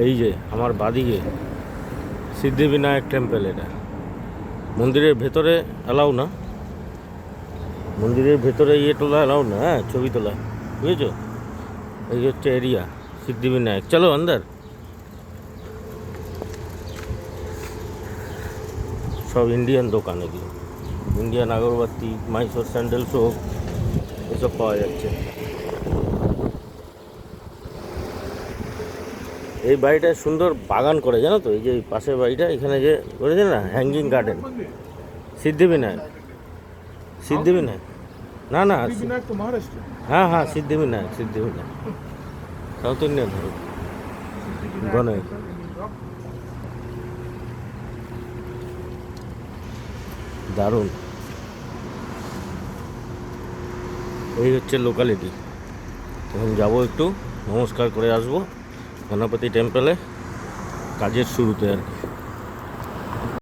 এই যে আমার বাদিকে সিদ্ধিবিনায়ক টেম্পল, এটা মন্দিরের ভেতরে অ্যালাউ না, মন্দিরের ভেতরে তোলা অ্যালাউ না, হ্যাঁ ছবি তোলা, বুঝেছো? এই হচ্ছে এরিয়া সিদ্ধিবিনায়ক। চলো আন্দার। সব ইন্ডিয়ান দোকান, এগুলো ইন্ডিয়ান আগরবাতি, মাইসোর স্যান্ডেল সোপ এসব পাওয়া যাচ্ছে। এই বাড়িটা সুন্দর বাগান করে, জানো তো? এই যে পাশের বাড়িটা, এখানে যে করেছে না হ্যাঙ্গিং গার্ডেন। সিদ্ধিবিনায়ক, সিদ্ধিবিনায়ক না না, হ্যাঁ হ্যাঁ সিদ্ধিবিনায়ক, সিদ্ধিবিনায়ক সাউথ ইন্ডিয়ান গণেশ। দারুণ। এই হচ্ছে লোকালিটি। এখন যাবো একটু নমস্কার করে আসবো গণপতি টেম্পলে, কাজের শুরুতে আর কি।